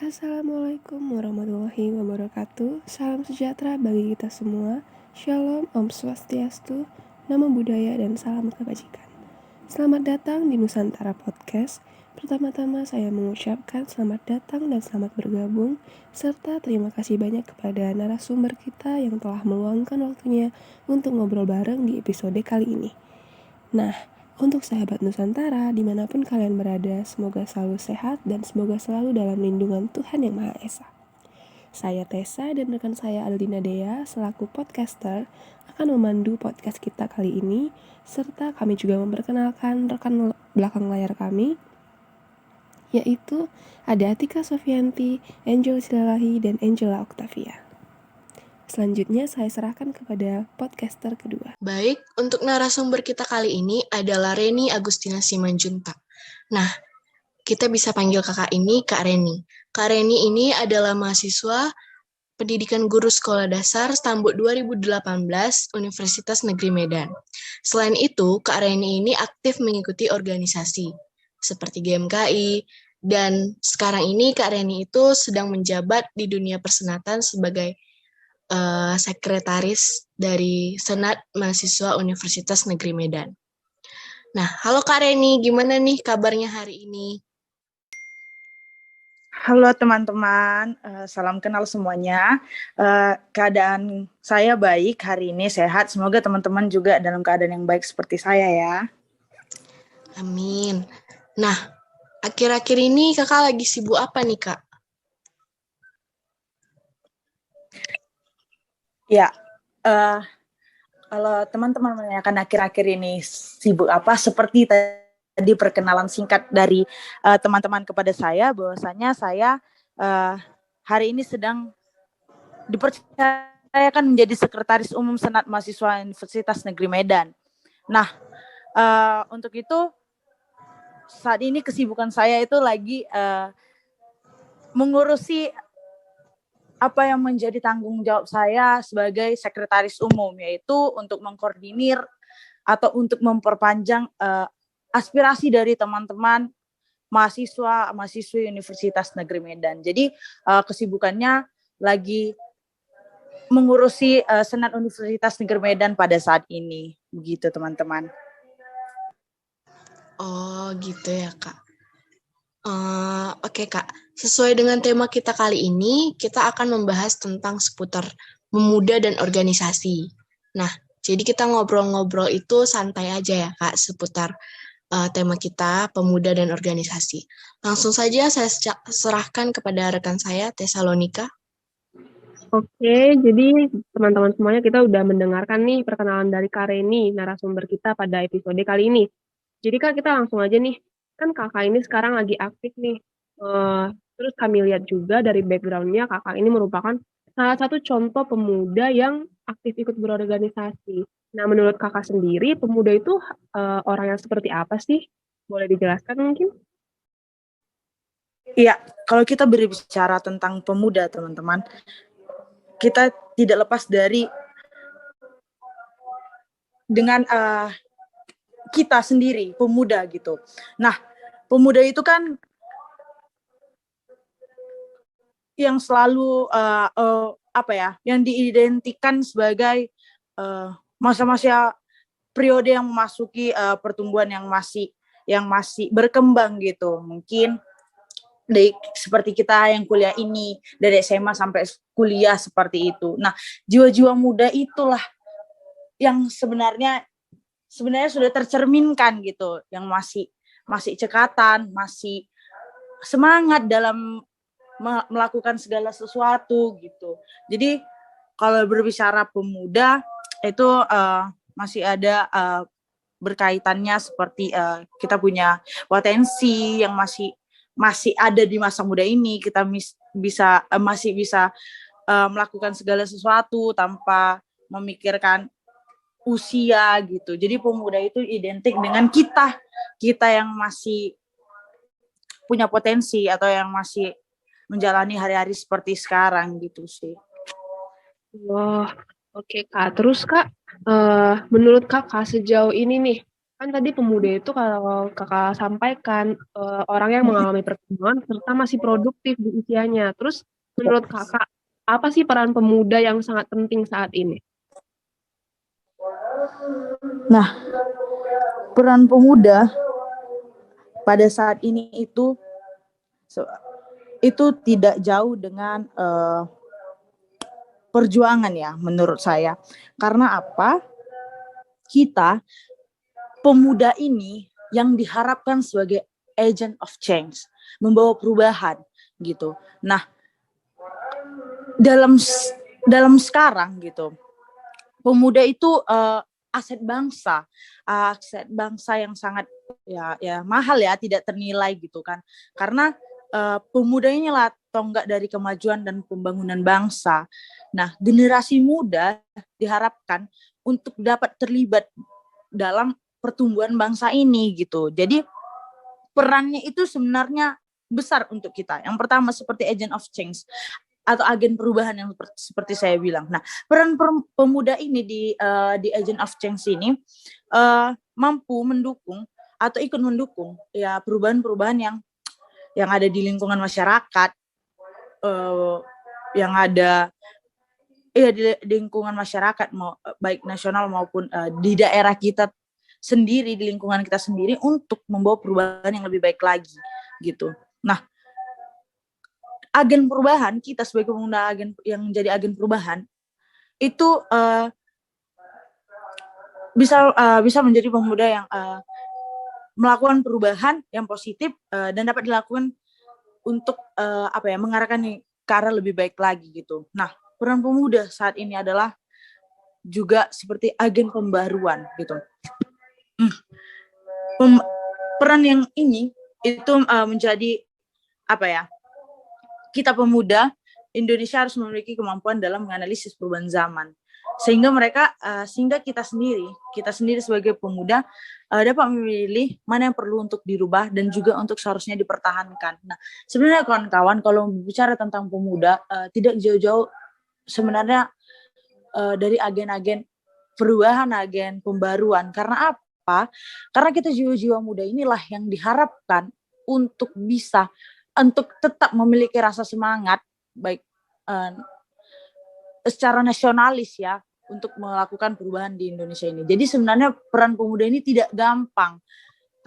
Assalamualaikum warahmatullahi wabarakatuh. Salam sejahtera bagi kita semua. Shalom, Om Swastiastu, Namo Buddhaya, dan salam kebajikan. Selamat datang di Nusantara Podcast. Pertama-tama saya mengucapkan selamat datang dan selamat bergabung, serta terima kasih banyak kepada narasumber kita yang telah meluangkan waktunya untuk ngobrol bareng di episode kali ini. Nah, untuk sahabat Nusantara, dimanapun kalian berada, semoga selalu sehat dan semoga selalu dalam lindungan Tuhan Yang Maha Esa. Saya Tessa dan rekan saya Aldina Dea selaku podcaster akan memandu podcast kita kali ini, serta kami juga memperkenalkan rekan belakang layar kami, yaitu ada Atika Sofianti, Angel Silalahi, dan Angela Octavia. Selanjutnya saya serahkan kepada podcaster kedua. Baik, untuk narasumber kita kali ini adalah Reni Agustina Simanjuntak. Nah, kita bisa panggil kakak ini Kak Reni. Kak Reni ini adalah mahasiswa Pendidikan Guru Sekolah Dasar Stambuk 2018 Universitas Negeri Medan. Selain itu, Kak Reni ini aktif mengikuti organisasi seperti GMKI, dan sekarang ini Kak Reni itu sedang menjabat di dunia persenatan sebagai sekretaris dari Senat Mahasiswa Universitas Negeri Medan. Nah, halo Kak Reni, gimana nih kabarnya hari ini? Halo teman-teman, salam kenal semuanya. Keadaan saya baik hari ini, sehat. Semoga teman-teman juga dalam keadaan yang baik seperti saya ya. Amin. Nah, akhir-akhir ini kakak lagi sibuk apa nih Kak? Ya, kalau teman-teman menanyakan akhir-akhir ini sibuk apa, seperti tadi perkenalan singkat dari teman-teman kepada saya, bahwasanya saya hari ini sedang dipercayakan menjadi Sekretaris Umum Senat Mahasiswa Universitas Negeri Medan. Nah, untuk itu saat ini kesibukan saya itu lagi mengurusi apa yang menjadi tanggung jawab saya sebagai sekretaris umum, yaitu untuk mengkoordinir atau untuk memperpanjang aspirasi dari teman-teman mahasiswi Universitas Negeri Medan. Jadi kesibukannya lagi mengurusi Senat Universitas Negeri Medan pada saat ini, begitu teman-teman. Oh, gitu ya Kak. Oke Kak, sesuai dengan tema kita kali ini, kita akan membahas tentang seputar pemuda dan organisasi. Nah, jadi kita ngobrol-ngobrol itu santai aja ya Kak, seputar tema kita, pemuda dan organisasi. Langsung saja saya serahkan kepada rekan saya, Tesalonika. Oke, jadi teman-teman semuanya kita udah mendengarkan nih perkenalan dari Kak Reni, narasumber kita pada episode kali ini. Jadi Kak, kita langsung aja nih, kan kakak ini sekarang lagi aktif nih. Terus kami lihat juga dari background-nya kakak ini merupakan salah satu contoh pemuda yang aktif ikut berorganisasi. Nah, menurut kakak sendiri, pemuda itu orang yang seperti apa sih? Boleh dijelaskan mungkin? Iya, kalau kita berbicara tentang pemuda, teman-teman, kita tidak lepas dari dengan kita sendiri, pemuda gitu. Nah, pemuda itu kan yang selalu yang diidentikan sebagai masa-masa periode yang memasuki pertumbuhan yang masih berkembang gitu. Mungkin seperti kita yang kuliah ini dari SMA sampai kuliah seperti itu. Nah, jiwa-jiwa muda itulah yang sebenarnya sudah tercerminkan gitu, yang masih cekatan, masih semangat dalam melakukan segala sesuatu gitu. Jadi kalau berbicara pemuda itu masih ada berkaitannya seperti kita punya potensi yang masih ada di masa muda ini. Kita masih bisa melakukan segala sesuatu tanpa memikirkan usia gitu. Jadi pemuda itu identik dengan kita yang masih punya potensi atau yang masih menjalani hari-hari seperti sekarang gitu sih. Wah, oke Kak. Terus Kak, menurut Kakak sejauh ini nih, Kan tadi pemuda itu kalau Kakak sampaikan, orang yang mengalami perkembangan serta masih produktif di usianya. Terus menurut Kakak, apa sih peran pemuda yang sangat penting saat ini? Nah, peran pemuda pada saat ini itu tidak jauh dengan perjuangan ya menurut saya. Karena apa? Kita pemuda ini yang diharapkan sebagai agent of change, membawa perubahan gitu. Nah, dalam sekarang gitu, pemuda itu aset bangsa yang sangat ya mahal ya, tidak ternilai gitu kan. Karena pemuda inilah tonggak dari kemajuan dan pembangunan bangsa. Nah, generasi muda diharapkan untuk dapat terlibat dalam pertumbuhan bangsa ini gitu. Jadi perannya itu sebenarnya besar untuk kita. Yang pertama seperti agent of change atau agen perubahan yang seperti saya bilang. Nah, peran pemuda ini di agent of change ini mampu mendukung atau ikut mendukung ya perubahan-perubahan yang ada di lingkungan masyarakat, yang ada di lingkungan masyarakat, baik nasional maupun di daerah kita sendiri, di lingkungan kita sendiri, untuk membawa perubahan yang lebih baik lagi gitu. Nah, agen perubahan, kita sebagai pemuda yang menjadi agen perubahan itu bisa menjadi pemuda yang melakukan perubahan yang positif dan dapat dilakukan untuk mengarahkan ke arah lebih baik lagi gitu. Nah, peran pemuda saat ini adalah juga seperti agen pembaruan gitu. Peran yang ini itu menjadi kita pemuda Indonesia harus memiliki kemampuan dalam menganalisis perubahan zaman, sehingga kita sendiri sebagai pemuda dapat memilih mana yang perlu untuk dirubah dan juga untuk seharusnya dipertahankan. Nah, sebenarnya kawan-kawan, kalau bicara tentang pemuda tidak jauh-jauh sebenarnya dari agen-agen perubahan, agen pembaruan. Karena apa? Karena kita jiwa-jiwa muda inilah yang diharapkan untuk tetap memiliki rasa semangat, baik secara nasionalis ya, untuk melakukan perubahan di Indonesia ini. Jadi sebenarnya peran pemuda ini tidak gampang,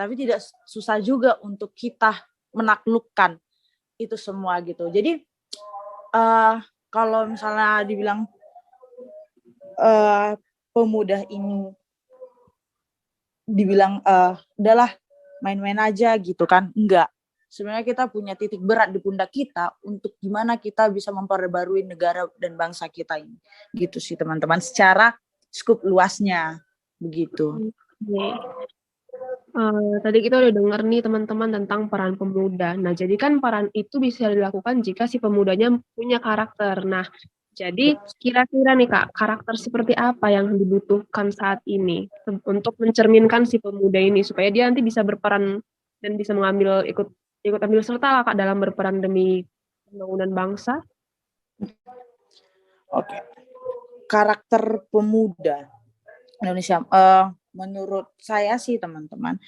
tapi tidak susah juga untuk kita menaklukkan itu semua gitu. Jadi kalau misalnya dibilang pemuda ini dibilang udahlah main-main aja gitu kan, enggak. Sebenarnya kita punya titik berat di pundak kita untuk gimana kita bisa memperbarui negara dan bangsa kita ini. Gitu sih teman-teman, secara skup luasnya begitu. Tadi kita udah dengar nih teman-teman tentang peran pemuda. Nah, jadi kan peran itu bisa dilakukan jika si pemudanya punya karakter. Nah, jadi kira-kira nih Kak, karakter seperti apa yang dibutuhkan saat ini untuk mencerminkan si pemuda ini supaya dia nanti bisa berperan dan bisa ikut ambil serta lah Kak dalam berperan demi pembangunan bangsa? Oke. Karakter pemuda Indonesia, menurut saya sih teman-teman,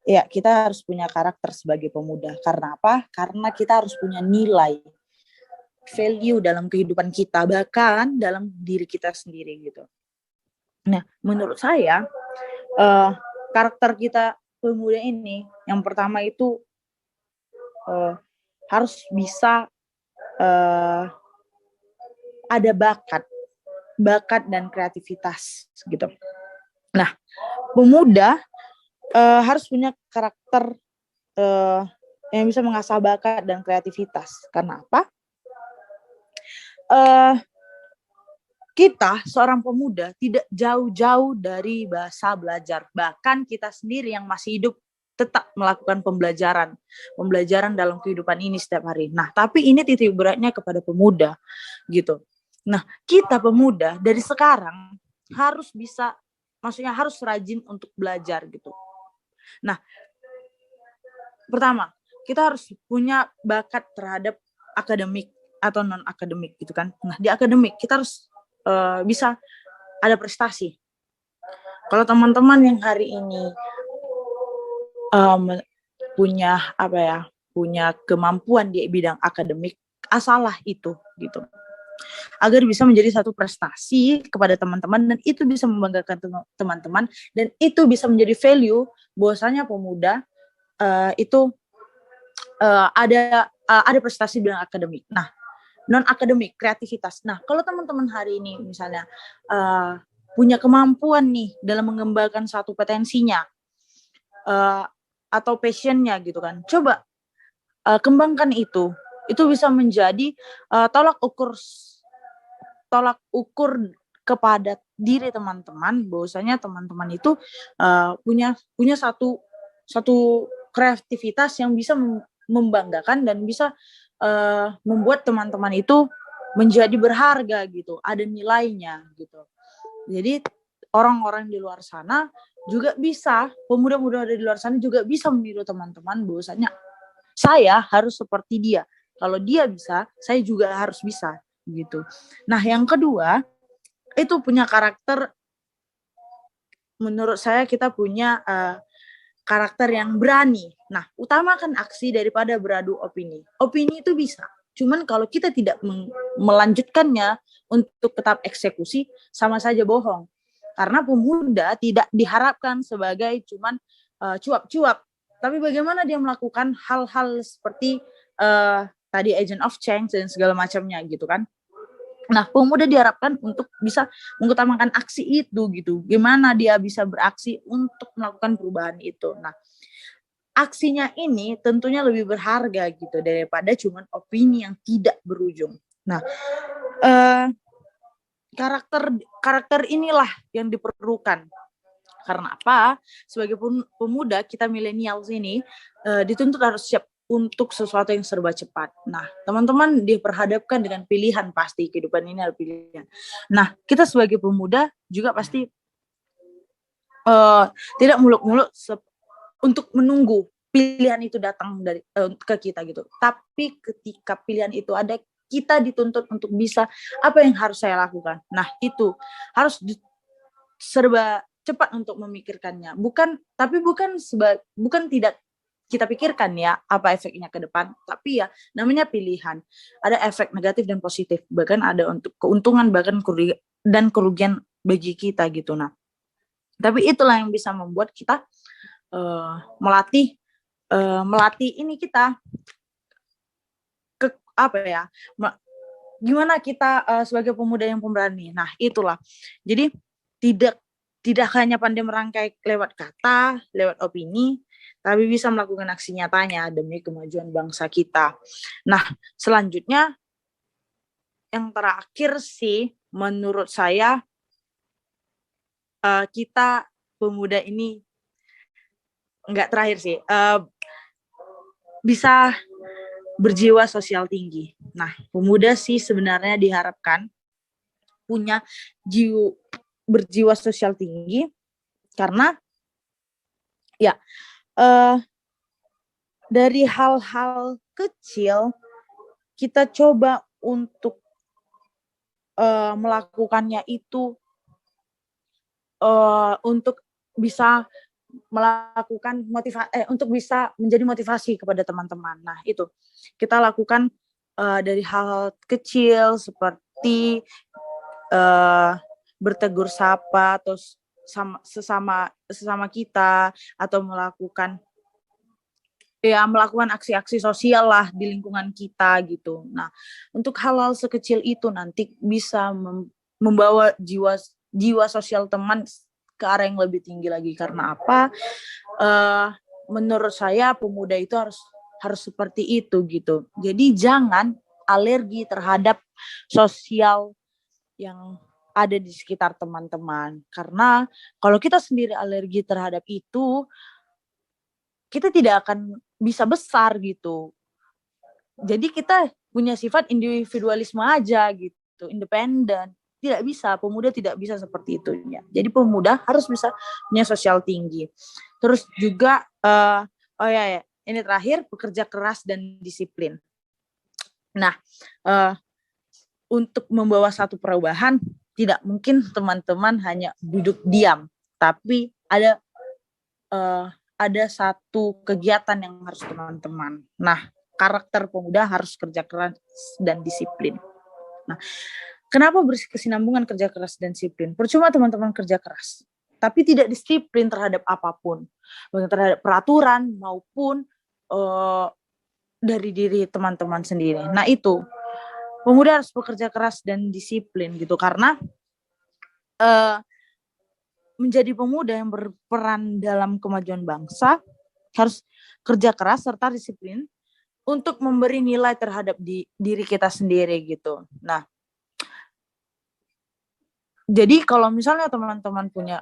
ya kita harus punya karakter sebagai pemuda. Karena apa? Karena kita harus punya nilai, value dalam kehidupan kita, bahkan dalam diri kita sendiri gitu. Nah, menurut saya karakter kita pemuda ini, yang pertama itu harus bisa ada bakat dan kreativitas gitu. Nah, pemuda harus punya karakter yang bisa mengasah bakat dan kreativitas. Karena apa? Kita seorang pemuda tidak jauh-jauh dari bahasa belajar. Bahkan kita sendiri yang masih hidup tetap melakukan pembelajaran dalam kehidupan ini setiap hari. Nah, tapi ini titik beratnya kepada pemuda gitu. Nah, kita pemuda dari sekarang harus bisa, maksudnya harus rajin untuk belajar gitu. Nah, pertama, kita harus punya bakat terhadap akademik atau non akademik gitu kan. Nah, di akademik kita harus bisa ada prestasi. Kalau teman-teman yang hari ini punya punya kemampuan di bidang akademik, asalah itu gitu, agar bisa menjadi satu prestasi kepada teman-teman, dan itu bisa membanggakan teman-teman, dan itu bisa menjadi value bahwasanya pemuda itu ada prestasi bidang akademik. Nah, non akademik, kreativitas. Nah, kalau teman-teman hari ini misalnya punya kemampuan nih dalam mengembangkan satu potensinya atau passionnya gitu kan, coba kembangkan itu bisa menjadi tolak ukur kepada diri teman-teman, bahwasanya teman-teman itu punya satu kreativitas yang bisa membanggakan dan bisa membuat teman-teman itu menjadi berharga gitu, ada nilainya gitu. Jadi orang-orang di luar sana juga bisa, pemuda-pemuda di luar sana juga bisa meniru teman-teman, bahwasanya saya harus seperti dia. Kalau dia bisa, saya juga harus bisa gitu. Nah, yang kedua itu punya karakter, menurut saya kita punya karakter yang berani. Nah, utamakan aksi daripada beradu opini. Opini itu bisa, cuman kalau kita tidak melanjutkannya untuk tetap eksekusi, sama saja bohong. Karena pemuda tidak diharapkan sebagai cuman cuap-cuap, tapi bagaimana dia melakukan hal-hal seperti tadi agent of change dan segala macamnya gitu kan. Nah, pemuda diharapkan untuk bisa mengutamakan aksi itu gitu. Gimana dia bisa beraksi untuk melakukan perubahan itu. Nah, aksinya ini tentunya lebih berharga gitu daripada cuman opini yang tidak berujung. Nah, karakter inilah yang diperlukan. Karena apa? Sebagai pemuda, kita milenial ini dituntut harus siap untuk sesuatu yang serba cepat. Nah, teman-teman diperhadapkan dengan pilihan, pasti kehidupan ini ada pilihan. Nah, kita sebagai pemuda juga pasti tidak muluk-muluk untuk menunggu pilihan itu datang dari ke kita gitu. Tapi ketika pilihan itu ada, kita dituntut untuk bisa, apa yang harus saya lakukan. Nah, itu harus serba cepat untuk memikirkannya. Bukan tidak kita pikirkan ya apa efeknya ke depan, tapi ya namanya pilihan. Ada efek negatif dan positif, bahkan ada untuk keuntungan bahkan kerugian bagi kita gitu. Nah, tapi itulah yang bisa membuat kita melatih ini kita gimana kita sebagai pemuda yang pemberani. Nah, itulah. Jadi tidak hanya pandai merangkai lewat kata, lewat opini, tapi bisa melakukan aksi nyatanya demi kemajuan bangsa kita. Nah, selanjutnya yang terakhir sih menurut saya, kita pemuda ini enggak terakhir sih, bisa berjiwa sosial tinggi. Nah, pemuda sih sebenarnya diharapkan punya berjiwa sosial tinggi, karena ya dari hal-hal kecil kita coba untuk melakukannya itu untuk bisa melakukan untuk bisa menjadi motivasi kepada teman-teman. Nah, itu kita lakukan dari hal kecil seperti bertegur sapa atau sesama kita, atau melakukan aksi-aksi sosial lah di lingkungan kita gitu. Nah, untuk hal-hal sekecil itu nanti bisa membawa jiwa sosial teman ke arah yang lebih tinggi lagi. Karena apa? Menurut saya pemuda itu harus seperti itu gitu. Jadi jangan alergi terhadap sosial yang ada di sekitar teman-teman. Karena kalau kita sendiri alergi terhadap itu, kita tidak akan bisa besar gitu. Jadi kita punya sifat individualisme aja gitu, independen. Tidak bisa, pemuda tidak bisa seperti itu ya. Jadi pemuda harus bisa punya sosial tinggi. Terus juga ini terakhir, bekerja keras dan disiplin. Nah, untuk membawa satu perubahan tidak mungkin teman-teman hanya duduk diam, tapi ada satu kegiatan yang harus teman-teman. Nah, karakter pemuda harus kerja keras dan disiplin. Nah, kenapa berkesinambungan kerja keras dan disiplin? Percuma teman-teman kerja keras, tapi tidak disiplin terhadap apapun, baik terhadap peraturan maupun dari diri teman-teman sendiri. Nah, itu pemuda harus bekerja keras dan disiplin gitu, karena menjadi pemuda yang berperan dalam kemajuan bangsa harus kerja keras serta disiplin untuk memberi nilai terhadap diri kita sendiri gitu. Nah, jadi kalau misalnya teman-teman punya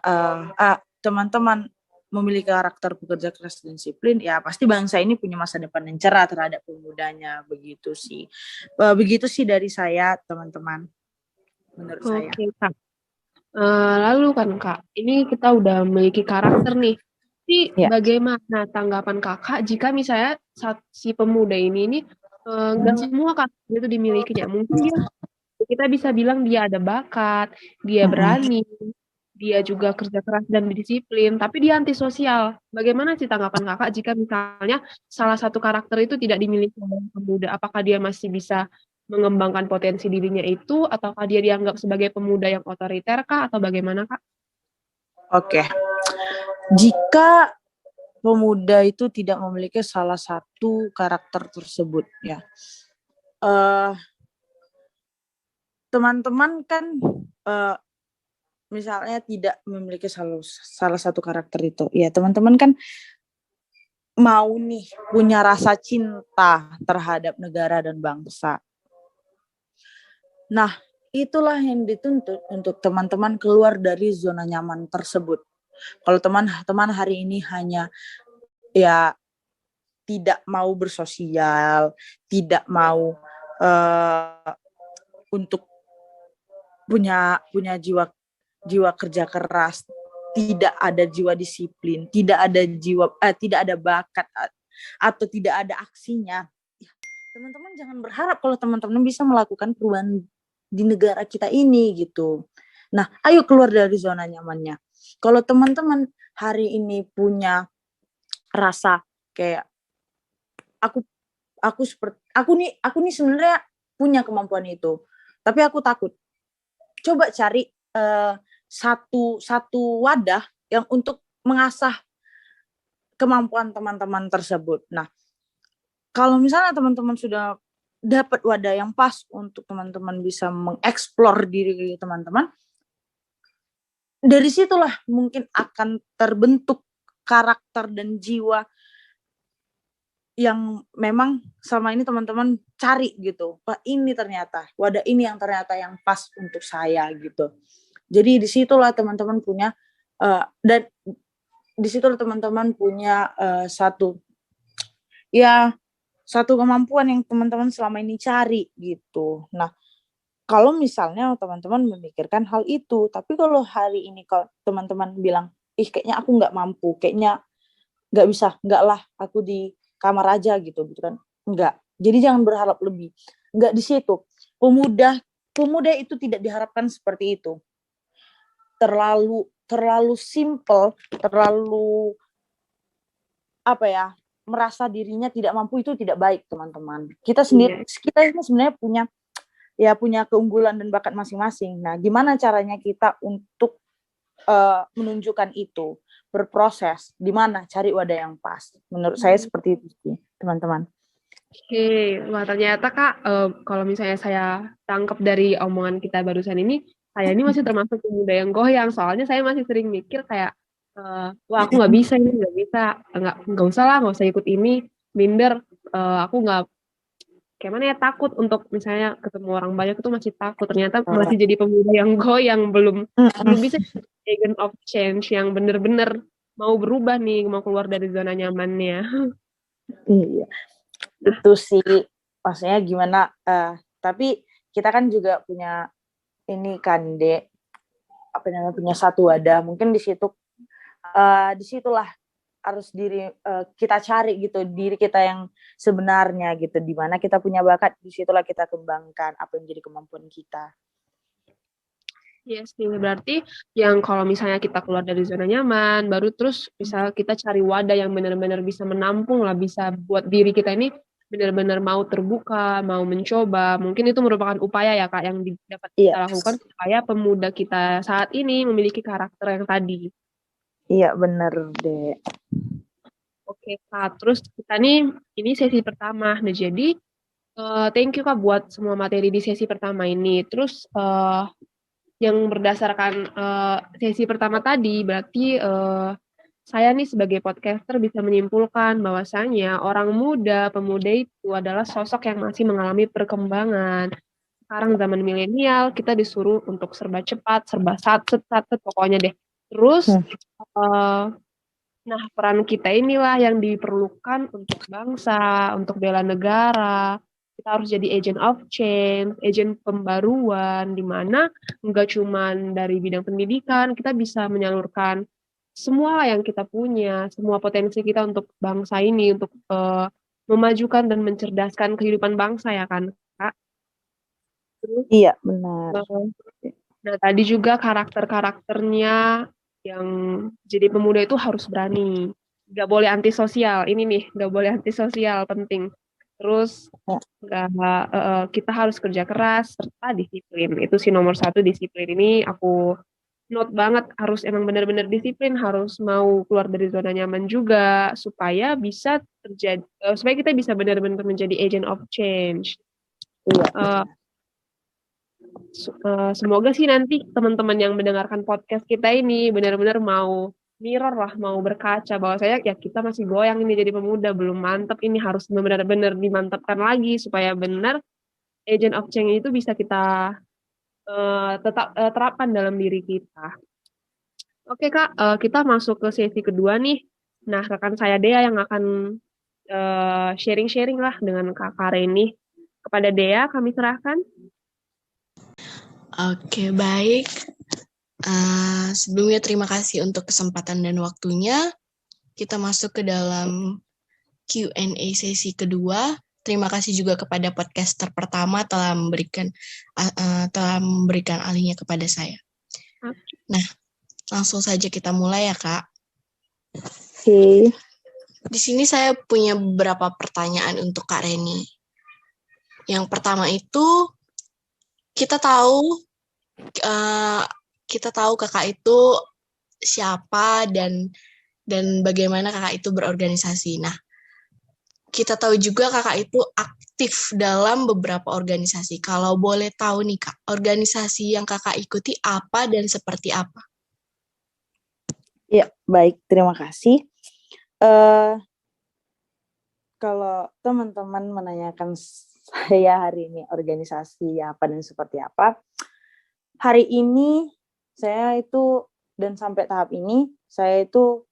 teman-teman memiliki karakter pekerja keras dan disiplin, ya pasti bangsa ini punya masa depan yang cerah terhadap pemudanya. Begitu sih. Begitu sih dari saya, teman-teman. Menurut saya. Oke, Kak. Lalu kan Kak, ini kita udah memiliki karakter nih. Tapi Ya. bagaimana tanggapan Kakak jika misalnya si pemuda ini nggak semua karakter itu dimilikinya. Mungkin kita bisa bilang dia ada bakat, dia berani, dia juga kerja keras dan disiplin, tapi dia antisosial. Bagaimana sih tanggapan Kakak jika misalnya salah satu karakter itu tidak dimiliki oleh pemuda? Apakah dia masih bisa mengembangkan potensi dirinya itu, ataukah dia dianggap sebagai pemuda yang otoriter kah, atau bagaimana Kak? Oke. Jika pemuda itu tidak memiliki salah satu karakter tersebut, ya, teman-teman kan misalnya tidak memiliki salah satu karakter itu, ya teman-teman kan mau nih punya rasa cinta terhadap negara dan bangsa. Nah, itulah yang dituntut untuk teman-teman keluar dari zona nyaman tersebut. Kalau teman-teman hari ini hanya ya tidak mau bersosial, tidak mau untuk punya jiwa kerja keras, tidak ada jiwa disiplin, tidak ada bakat atau tidak ada aksinya. Teman-teman jangan berharap kalau teman-teman bisa melakukan perubahan di negara kita ini gitu. Nah, ayo keluar dari zona nyamannya. Kalau teman-teman hari ini punya rasa kayak aku nih sebenarnya punya kemampuan itu, tapi aku takut. Coba cari satu wadah yang untuk mengasah kemampuan teman-teman tersebut. Nah, kalau misalnya teman-teman sudah dapat wadah yang pas untuk teman-teman bisa mengeksplor diri teman-teman, dari situlah mungkin akan terbentuk karakter dan jiwa yang memang selama ini teman-teman cari gitu. Wah, ini ternyata wadah ini yang ternyata yang pas untuk saya gitu. Jadi disitulah teman-teman punya dan disitulah teman-teman punya satu kemampuan yang teman-teman selama ini cari gitu. Nah, kalau misalnya teman-teman memikirkan hal itu, tapi kalau hari ini kalau teman-teman bilang, kayaknya aku nggak mampu, kayaknya nggak bisa, nggak lah, aku di kamar aja gitu kan, nggak. Jadi jangan berharap lebih, nggak di situ. Pemuda itu tidak diharapkan seperti itu. Terlalu simple, terlalu merasa dirinya tidak mampu, itu tidak baik, teman-teman. Kita ini sebenarnya punya keunggulan dan bakat masing-masing. Nah, gimana caranya kita untuk menunjukkan itu, berproses, di mana cari wadah yang pas. Menurut saya seperti itu sih, teman-teman. Oke, wah ternyata Kak, kalau misalnya saya tangkap dari omongan kita barusan ini, saya ini masih termasuk pemuda yang goyang. Soalnya saya masih sering mikir kayak, wah aku nggak bisa ini, nggak usah lah, nggak usah ikut ini, minder, aku nggak, kayak mana ya, takut untuk misalnya ketemu orang banyak itu masih takut. Ternyata masih jadi pemuda yang goyang, belum bisa agent of change yang bener-bener mau berubah nih, mau keluar dari zona nyamannya. Iya, itu sih maksudnya gimana. Tapi kita kan juga punya ini kan, Dek, punya satu wadah. Mungkin disitulah harus kita cari gitu, diri kita yang sebenarnya gitu, di mana kita punya bakat, disitulah kita kembangkan apa yang jadi kemampuan kita. Iya sih, berarti yang kalau misalnya kita keluar dari zona nyaman, baru terus bisa kita cari wadah yang benar-benar bisa menampung lah, bisa buat diri kita ini benar-benar mau terbuka, mau mencoba. Mungkin itu merupakan upaya ya Kak yang dapat kita Iya, lakukan supaya pemuda kita saat ini memiliki karakter yang tadi. iya bener deh. Oke Kak, terus kita nih ini sesi pertama. Nah jadi thank you Kak buat semua materi di sesi pertama ini. Terus yang berdasarkan sesi pertama tadi, berarti saya nih sebagai podcaster bisa menyimpulkan bahwasanya orang muda, pemuda itu adalah sosok yang masih mengalami perkembangan. Sekarang zaman milenial, kita disuruh untuk serba cepat, serba satset, satset, pokoknya deh. Terus, Hmm. eh, nah peran kita inilah yang diperlukan untuk bangsa, untuk bela negara. Kita harus jadi agent of change, agent pembaruan, di mana nggak cuman dari bidang pendidikan, kita bisa menyalurkan semua yang kita punya, semua potensi kita untuk bangsa ini, untuk memajukan dan mencerdaskan kehidupan bangsa ya kan, Kak? Terus, Iya benar. nah tadi juga karakter-karakternya yang jadi pemuda itu harus berani, nggak boleh antisosial. Ini nih, nggak boleh antisosial, penting. Terus Ya, nggak kita harus kerja keras serta disiplin. Itu sih nomor satu, disiplin ini aku note banget, harus emang benar-benar disiplin, harus mau keluar dari zona nyaman juga supaya bisa terjadi, supaya kita bisa benar-benar menjadi agent of change. iya. Eh, Semoga sih nanti teman-teman yang mendengarkan podcast kita ini benar-benar mau mirror lah, mau berkaca bahwa saya ya kita masih goyang ini jadi pemuda, belum mantap, ini harus benar-benar dimantapkan lagi supaya benar agent of change itu bisa kita tetap terapkan dalam diri kita. Oke Kak, kita masuk ke sesi kedua nih. Nah, rekan saya Dea yang akan sharing-sharing lah dengan Kakak Reni. Kepada Dea kami serahkan. Oke, baik. Sebelumnya terima kasih untuk kesempatan dan waktunya. Kita masuk ke dalam Q&A sesi kedua. Terima kasih juga kepada podcaster pertama telah memberikan alihnya kepada saya. Nah, langsung saja kita mulai ya, Kak. Oke. Di sini saya punya beberapa pertanyaan untuk Kak Reni. Yang pertama itu, kita tahu Kakak itu siapa dan bagaimana Kakak itu berorganisasi. Nah, kita tahu juga Kakak itu aktif dalam beberapa organisasi. Kalau boleh tahu nih Kak, organisasi yang Kakak ikuti apa dan seperti apa? Iya, baik. Terima kasih. Kalau teman-teman menanyakan saya hari ini organisasi apa dan seperti apa, hari ini saya itu dan sampai tahap ini saya itu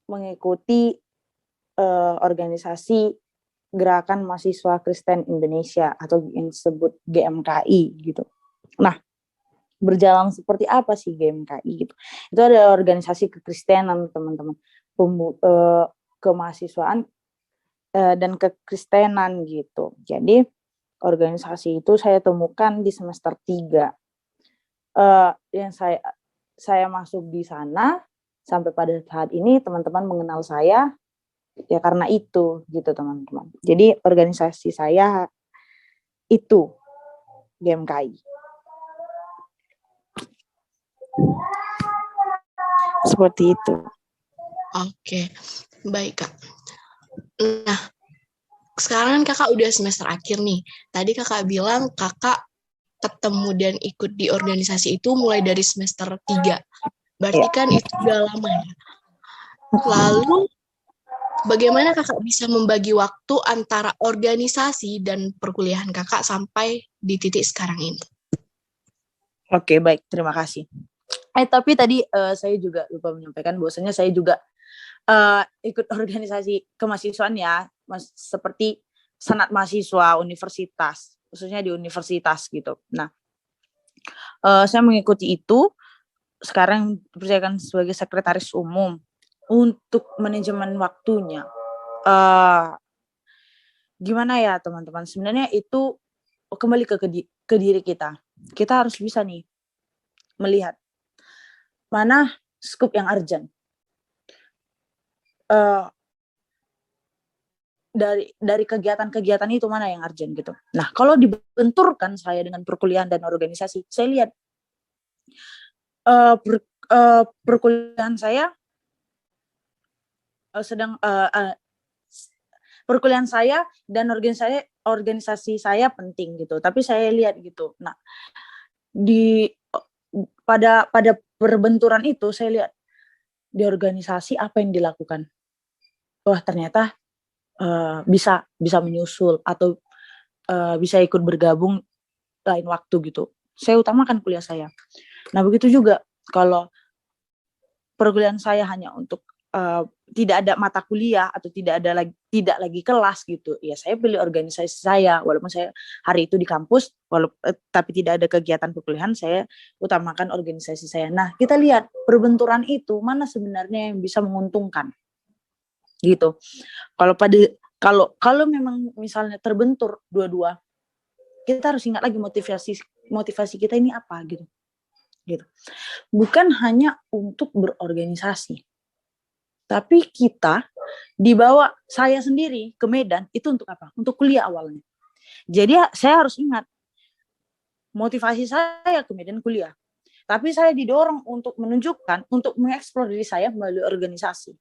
mengikuti organisasi Gerakan Mahasiswa Kristen Indonesia atau yang disebut GMKI gitu. Nah, berjalan seperti apa sih GMKI gitu? Itu ada organisasi kekristenan teman-teman, kemahasiswaan dan kekristenan gitu. Jadi organisasi itu saya temukan di semester 3. Yang saya masuk di sana sampai pada saat ini teman-teman mengenal saya ya karena itu gitu teman-teman. Jadi organisasi saya itu GMKI. Seperti itu. Oke, baik Kak. Nah, sekarang Kakak udah semester akhir nih. Tadi Kakak bilang Kakak ketemu dan ikut di organisasi itu mulai dari semester 3. Berarti kan itu udah lama ya. Lalu bagaimana Kakak bisa membagi waktu antara organisasi dan perkuliahan Kakak sampai di titik sekarang ini? Oke, baik. Terima kasih. Tapi tadi saya juga lupa menyampaikan bahwasanya saya juga ikut organisasi kemahasiswaan ya, seperti senat mahasiswa universitas, khususnya di universitas gitu. Nah, saya mengikuti itu, sekarang dipercayakan sebagai sekretaris umum untuk manajemen waktunya. Gimana ya teman-teman, sebenarnya itu kembali ke diri kita. Kita harus bisa nih melihat mana skup yang urgent. Dari kegiatan-kegiatan itu mana yang urgent gitu. Nah, kalau dibenturkan saya dengan perkuliahan dan organisasi, saya lihat perkuliahan saya perkuliahan saya dan organisasi saya penting gitu. Tapi saya lihat gitu. Nah, pada perbenturan itu saya lihat di organisasi apa yang dilakukan. Wah, ternyata bisa menyusul atau bisa ikut bergabung lain waktu gitu. Saya utamakan kuliah saya. Nah, begitu juga kalau perkuliahan saya hanya untuk tidak ada mata kuliah atau tidak lagi kelas gitu, ya saya pilih organisasi saya. Walaupun saya hari itu di kampus, tapi tidak ada kegiatan perkuliahan, saya utamakan organisasi saya. Nah, kita lihat perbenturan itu mana sebenarnya yang bisa menguntungkan gitu. Kalau memang misalnya terbentur dua-dua, kita harus ingat lagi motivasi kita ini apa gitu. Bukan hanya untuk berorganisasi, tapi kita dibawa saya sendiri ke Medan itu untuk apa? Untuk kuliah awalnya. Jadi saya harus ingat motivasi saya ke Medan kuliah, tapi saya didorong untuk menunjukkan, untuk mengeksplor diri saya melalui organisasi.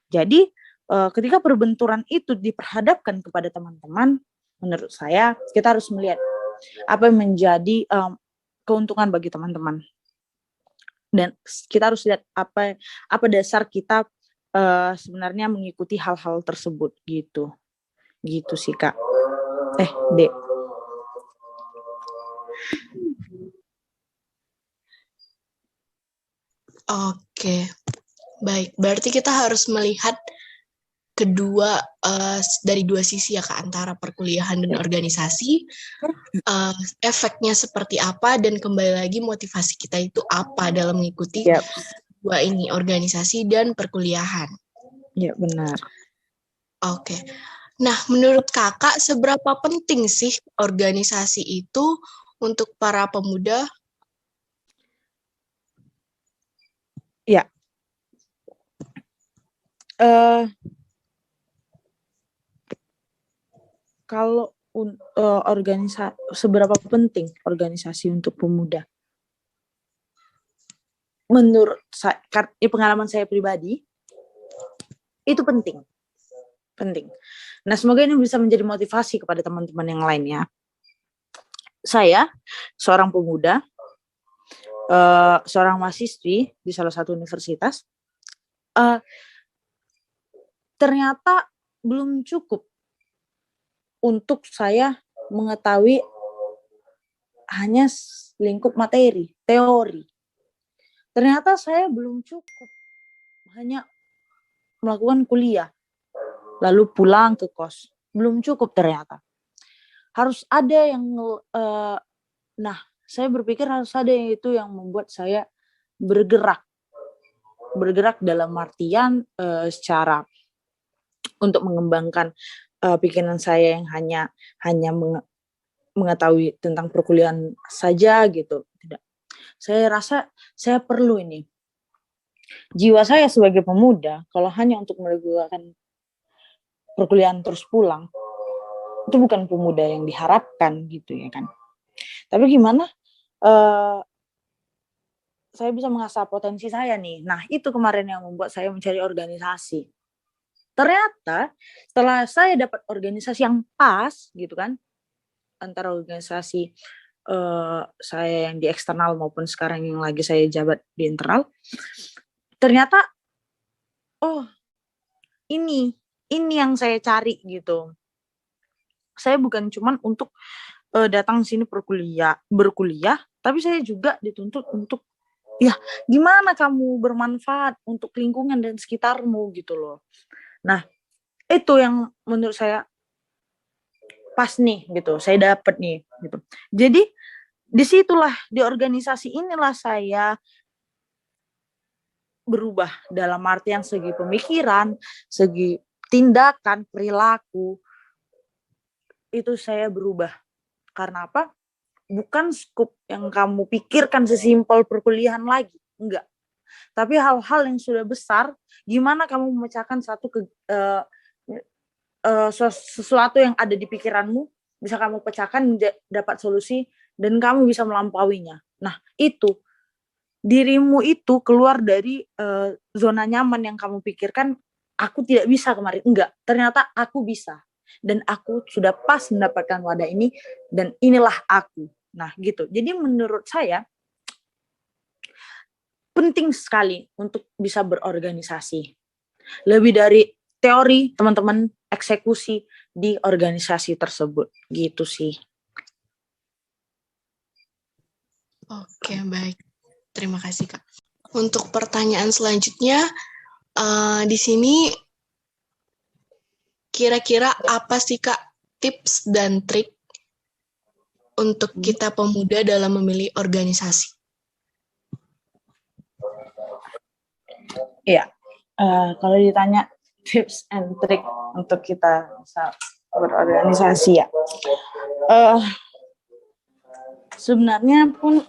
Jadi ketika perbenturan itu diperhadapkan kepada teman-teman, menurut saya kita harus melihat apa yang menjadi keuntungan bagi teman-teman, dan kita harus lihat apa dasar kita sebenarnya mengikuti hal-hal tersebut gitu sih Kak. Dek. Oke, baik. Berarti kita harus melihat dari dua sisi ya Kak, antara perkuliahan dan organisasi, efeknya seperti apa, dan kembali lagi motivasi kita itu apa dalam mengikuti dua ini, organisasi dan perkuliahan. Ya, benar. Oke. Nah, menurut Kakak seberapa penting sih organisasi itu untuk para pemuda? Ya. Kalau seberapa penting organisasi untuk pemuda? Menurut saya, pengalaman saya pribadi, itu penting. Nah, semoga ini bisa menjadi motivasi kepada teman-teman yang lainnya. Saya seorang pemuda, seorang mahasiswi di salah satu universitas, ternyata belum cukup untuk saya mengetahui hanya lingkup materi, teori. Ternyata saya belum cukup hanya melakukan kuliah, lalu pulang ke kos. Belum cukup ternyata. Harus ada yang, saya berpikir harus ada itu yang membuat saya bergerak dalam artian secara untuk mengembangkan pikiran saya yang hanya mengetahui tentang perkuliahan saja gitu. Tidak. Saya rasa saya perlu ini. Jiwa saya sebagai pemuda, kalau hanya untuk melakukan perkuliahan terus pulang, itu bukan pemuda yang diharapkan gitu ya kan. Tapi gimana saya bisa mengasah potensi saya nih. Nah, itu kemarin yang membuat saya mencari organisasi. Ternyata setelah saya dapat organisasi yang pas gitu kan, antara organisasi saya yang di eksternal maupun sekarang yang lagi saya jabat di internal, ternyata ini yang saya cari gitu. Saya bukan cuman untuk datang sini berkuliah, tapi saya juga dituntut untuk gimana kamu bermanfaat untuk lingkungan dan sekitarmu gitu loh. Nah, itu yang menurut saya pas nih gitu, saya dapat nih gitu. Jadi disitulah, di organisasi inilah saya berubah dalam artian segi pemikiran, segi tindakan, perilaku, itu saya berubah. Karena apa? bukan skup yang kamu pikirkan sesimpel perkuliahan lagi, enggak. Tapi hal-hal yang sudah besar, gimana kamu memecahkan sesuatu yang ada di pikiranmu, bisa kamu pecahkan, dapat solusi, dan kamu bisa melampauinya. Nah, itu dirimu itu keluar dari zona nyaman yang kamu pikirkan, aku tidak bisa kemarin. Enggak, ternyata aku bisa. Dan aku sudah pas mendapatkan wadah ini, dan inilah aku. Nah, gitu. Jadi menurut saya, penting sekali untuk bisa berorganisasi. Lebih dari teori, teman-teman, eksekusi di organisasi tersebut. Gitu sih. Oke, baik. Terima kasih, Kak. Untuk pertanyaan selanjutnya, di sini kira-kira apa sih, Kak, tips dan trik untuk kita pemuda dalam memilih organisasi? Iya, kalau ditanya tips and trick untuk kita bisa berorganisasi ya, sebenarnya pun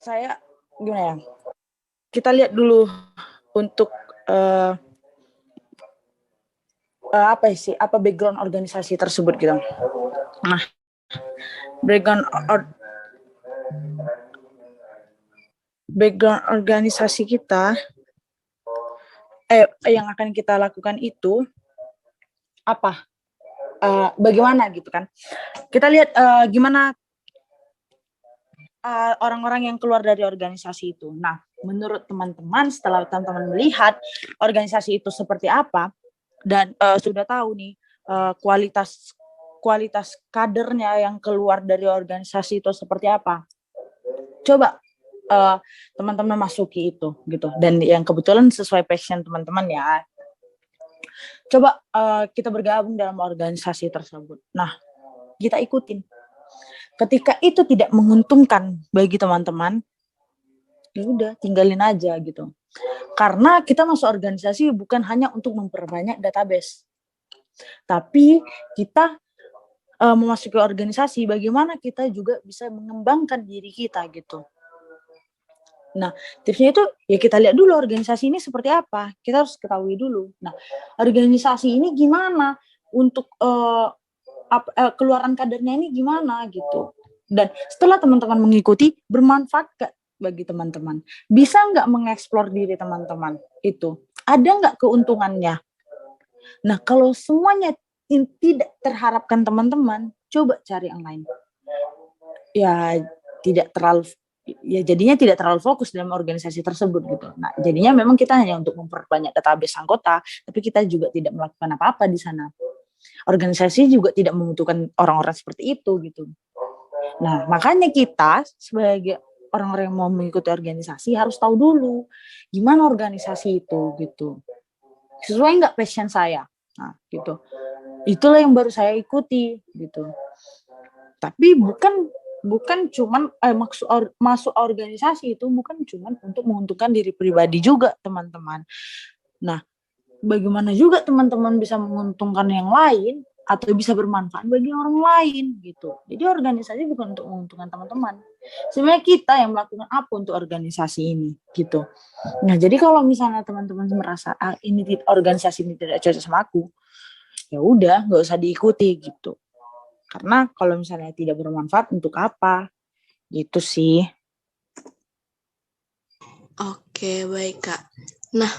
saya gimana ya? Kita lihat dulu untuk apa background organisasi tersebut gitu. Nah, background organisasi kita yang akan kita lakukan itu apa? Bagaimana gitu kan? Kita lihat gimana orang-orang yang keluar dari organisasi itu. Nah, menurut teman-teman, setelah teman-teman melihat organisasi itu seperti apa dan sudah tahu nih kualitas kadernya yang keluar dari organisasi itu seperti apa, coba teman-teman masuki itu gitu. Dan yang kebetulan sesuai passion teman-teman ya, coba kita bergabung dalam organisasi tersebut. Nah, kita ikutin. Ketika itu tidak menguntungkan bagi teman-teman, ya udah tinggalin aja gitu. Karena kita masuk organisasi bukan hanya untuk memperbanyak database, tapi kita memasuki organisasi, bagaimana kita juga bisa mengembangkan diri kita gitu. Nah, tipsnya itu ya kita lihat dulu organisasi ini seperti apa. Kita harus ketahui dulu. Nah, organisasi ini gimana untuk keluaran kadernya ini gimana gitu. Dan setelah teman-teman mengikuti, bermanfaat gak bagi teman-teman? Bisa nggak mengeksplor diri teman-teman itu? Ada nggak keuntungannya? Nah, kalau semuanya tidak terharapkan teman-teman, coba cari yang lain. Ya jadinya tidak terlalu fokus dalam organisasi tersebut gitu. Nah, jadinya memang kita hanya untuk memperbanyak database anggota, tapi kita juga tidak melakukan apa-apa di sana. Organisasi juga tidak membutuhkan orang-orang seperti itu gitu. Nah, makanya kita sebagai orang-orang yang mau mengikuti organisasi harus tahu dulu gimana organisasi itu gitu. Sesuai nggak passion saya? Nah, gitu. Itulah yang baru saya ikuti gitu. Tapi bukan cuman masuk organisasi itu bukan cuman untuk menguntungkan diri pribadi juga, teman-teman. Nah, bagaimana juga teman-teman bisa menguntungkan yang lain atau bisa bermanfaat bagi orang lain gitu. Jadi organisasi bukan untuk menguntungkan teman-teman. Sebenarnya kita yang melakukan apa untuk organisasi ini gitu. Nah, jadi kalau misalnya teman-teman merasa ini organisasi ini tidak cocok sama aku, ya udah nggak usah diikuti gitu. Karena kalau misalnya tidak bermanfaat, untuk apa? Gitu sih. Oke, baik, Kak. Nah,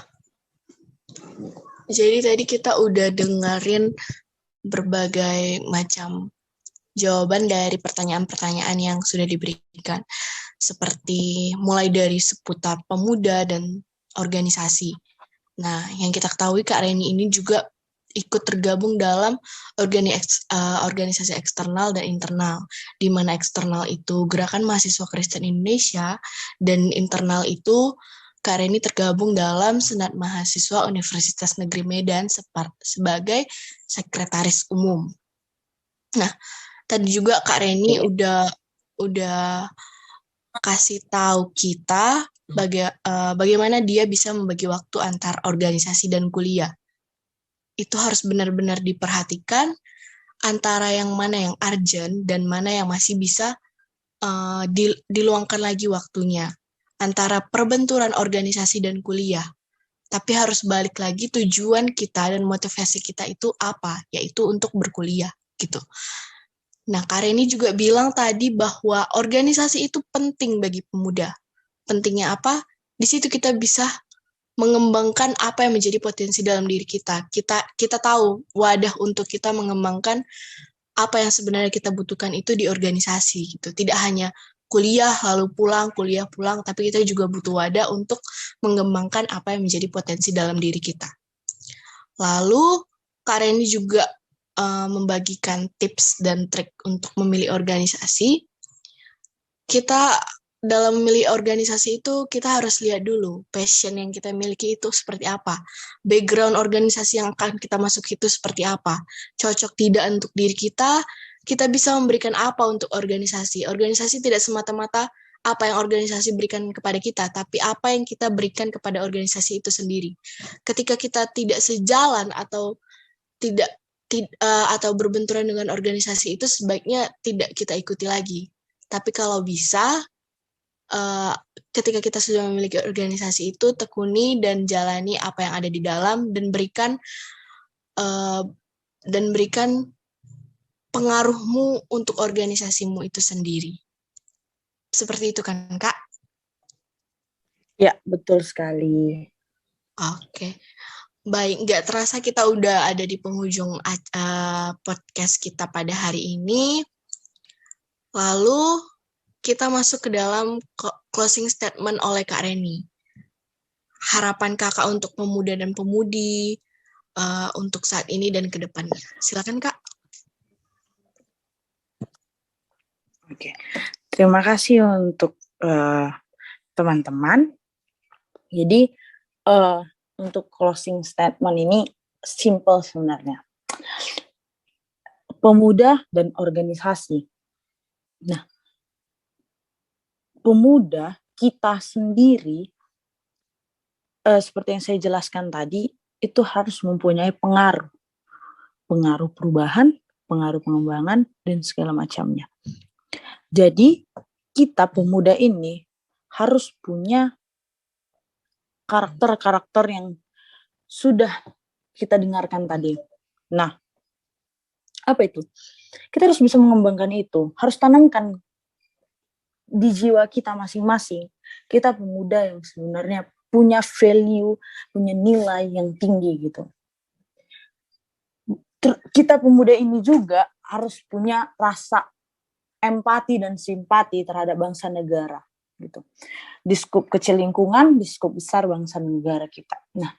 jadi tadi kita udah dengerin berbagai macam jawaban dari pertanyaan-pertanyaan yang sudah diberikan. Seperti mulai dari seputar pemuda dan organisasi. Nah, yang kita ketahui Kak Reni ini juga ikut tergabung dalam organisasi eksternal dan internal, di mana eksternal itu Gerakan Mahasiswa Kristen Indonesia, dan internal itu Kak Reni tergabung dalam Senat Mahasiswa Universitas Negeri Medan sebagai sekretaris umum. Nah, tadi juga Kak Reni udah kasih tahu kita bagaimana dia bisa membagi waktu antar organisasi dan kuliah. Itu harus benar-benar diperhatikan antara yang mana yang urgent dan mana yang masih bisa diluangkan lagi waktunya. Antara perbenturan organisasi dan kuliah. Tapi harus balik lagi tujuan kita dan motivasi kita itu apa, yaitu untuk berkuliah gitu. Nah, Kak Reni juga bilang tadi bahwa organisasi itu penting bagi pemuda. Pentingnya apa? Di situ kita bisa mengembangkan apa yang menjadi potensi dalam diri kita. Kita tahu wadah untuk kita mengembangkan apa yang sebenarnya kita butuhkan itu di organisasi gitu. Tidak hanya kuliah lalu pulang, kuliah pulang, tapi kita juga butuh wadah untuk mengembangkan apa yang menjadi potensi dalam diri kita. Lalu Kak Reni juga membagikan tips dan trik untuk memilih organisasi. Kita dalam memilih organisasi itu kita harus lihat dulu passion yang kita miliki itu seperti apa, background organisasi yang akan kita masuk itu seperti apa, cocok tidak untuk diri kita bisa memberikan apa untuk organisasi. Organisasi tidak semata-mata apa yang organisasi berikan kepada kita, tapi apa yang kita berikan kepada organisasi itu sendiri. Ketika kita tidak sejalan atau atau berbenturan dengan organisasi itu, sebaiknya tidak kita ikuti lagi. Tapi kalau bisa, ketika kita sudah memiliki organisasi itu, tekuni dan jalani apa yang ada di dalam dan berikan pengaruhmu untuk organisasimu itu sendiri. Seperti itu kan, Kak? Ya, betul sekali. Oke. Baik, nggak terasa kita udah ada di penghujung podcast kita pada hari ini. Lalu kita masuk ke dalam closing statement oleh Kak Reni. Harapan Kakak untuk pemuda dan pemudi untuk saat ini dan ke depannya. Silakan, Kak. Oke. Terima kasih untuk teman-teman. Jadi untuk closing statement ini simple sebenarnya. Pemuda dan organisasi. Nah, pemuda kita sendiri, seperti yang saya jelaskan tadi, itu harus mempunyai pengaruh perubahan, pengaruh pengembangan, dan segala macamnya. Jadi, kita pemuda ini harus punya karakter-karakter yang sudah kita dengarkan tadi. Nah, apa itu? Kita harus bisa mengembangkan itu, harus tanamkan di jiwa kita masing-masing. Kita pemuda yang sebenarnya punya value, punya nilai yang tinggi gitu. Kita pemuda ini juga harus punya rasa empati dan simpati terhadap bangsa negara gitu. Di skup kecil lingkungan, di skup besar bangsa negara kita. Nah,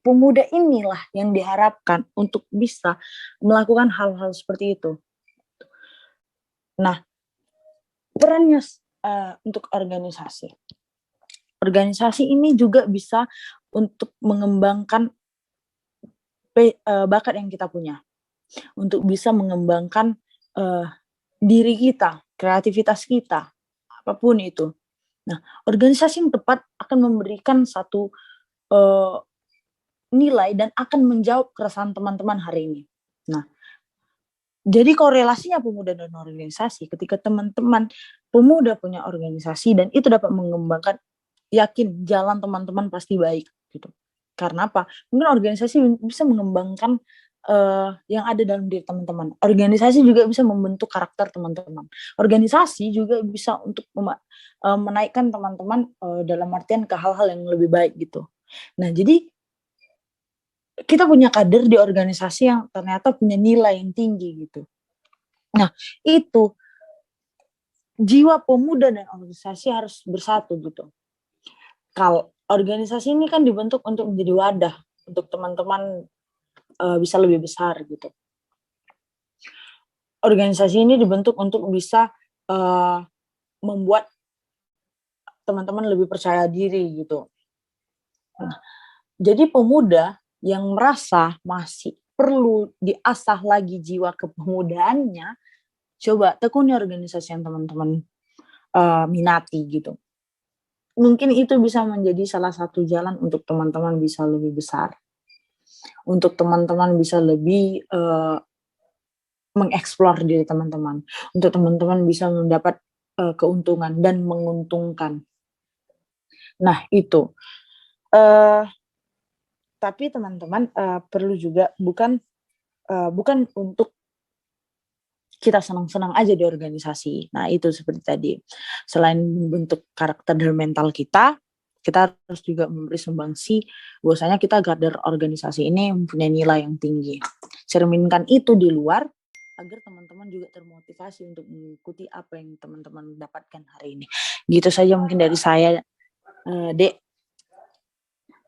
pemuda inilah yang diharapkan untuk bisa melakukan hal-hal seperti itu. Nah, perannya untuk organisasi. Organisasi ini juga bisa untuk mengembangkan bakat yang kita punya. Untuk bisa mengembangkan diri kita, kreativitas kita, apapun itu. Nah, organisasi yang tepat akan memberikan satu nilai dan akan menjawab keresahan teman-teman hari ini. Nah, jadi korelasinya pemuda dan organisasi, ketika teman-teman pemuda punya organisasi dan itu dapat mengembangkan, yakin jalan teman-teman pasti baik gitu. Karena apa? Mungkin organisasi bisa mengembangkan yang ada dalam diri teman-teman. Organisasi juga bisa membentuk karakter teman-teman. Organisasi juga bisa untuk menaikkan teman-teman dalam artian ke hal-hal yang lebih baik gitu. Nah, jadi kita punya kader di organisasi yang ternyata punya nilai yang tinggi gitu. Nah, itu jiwa pemuda dan organisasi harus bersatu gitu. Kalau organisasi ini kan dibentuk untuk menjadi wadah untuk teman-teman bisa lebih besar gitu. Organisasi ini dibentuk untuk bisa membuat teman-teman lebih percaya diri gitu. Nah, jadi pemuda yang merasa masih perlu diasah lagi jiwa kepemudaannya, coba tekuni organisasi yang teman-teman minati gitu. mungkin itu bisa menjadi salah satu jalan untuk teman-teman bisa lebih besar, untuk teman-teman bisa lebih mengeksplor diri teman-teman, untuk teman-teman bisa mendapat keuntungan dan menguntungkan. Nah itu, uh, tapi teman-teman perlu juga bukan untuk kita senang-senang aja di organisasi. Nah itu seperti tadi, selain bentuk karakter dan mental kita harus juga memberi sumbangsi bahwasanya kita kader organisasi ini mempunyai nilai yang tinggi. Cerminkan itu di luar agar teman-teman juga termotivasi untuk mengikuti apa yang teman-teman dapatkan hari ini. Gitu saja mungkin dari saya, Dek,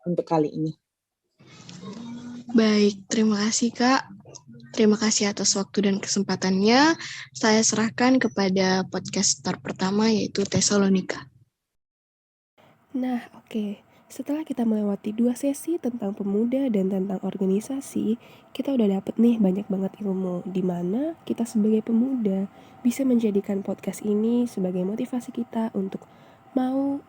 untuk kali ini. Baik, terima kasih Kak. Terima kasih atas waktu dan kesempatannya. Saya serahkan kepada podcaster pertama yaitu Tesalonika. Nah, oke. Setelah kita melewati 2 sesi tentang pemuda dan tentang organisasi, kita udah dapet nih banyak banget ilmu, di mana kita sebagai pemuda bisa menjadikan podcast ini sebagai motivasi kita untuk mau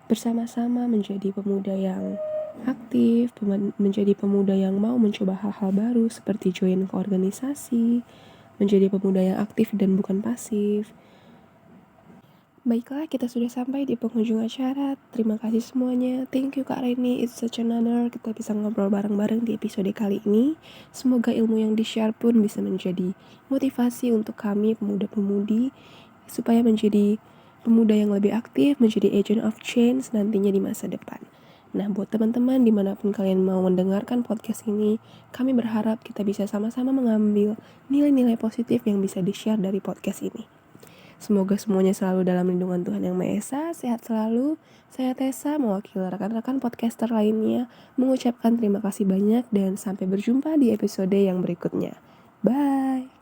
bersama-sama menjadi pemuda yang aktif, menjadi pemuda yang mau mencoba hal-hal baru seperti join ke organisasi, menjadi pemuda yang aktif dan bukan pasif. Baiklah, kita sudah sampai di penghujung acara. Terima kasih semuanya. Thank you Kak Reni. It's such an honor kita bisa ngobrol bareng-bareng di episode kali ini. Semoga ilmu yang di-share pun bisa menjadi motivasi untuk kami pemuda-pemudi supaya menjadi pemuda yang lebih aktif, menjadi agent of change nantinya di masa depan. Nah, buat teman-teman dimanapun kalian mau mendengarkan podcast ini, kami berharap kita bisa sama-sama mengambil nilai-nilai positif yang bisa di-share dari podcast ini. Semoga semuanya selalu dalam lindungan Tuhan Yang Maha Esa, sehat selalu. Saya Tessa, mewakili rekan-rekan podcaster lainnya, mengucapkan terima kasih banyak dan sampai berjumpa di episode yang berikutnya. Bye!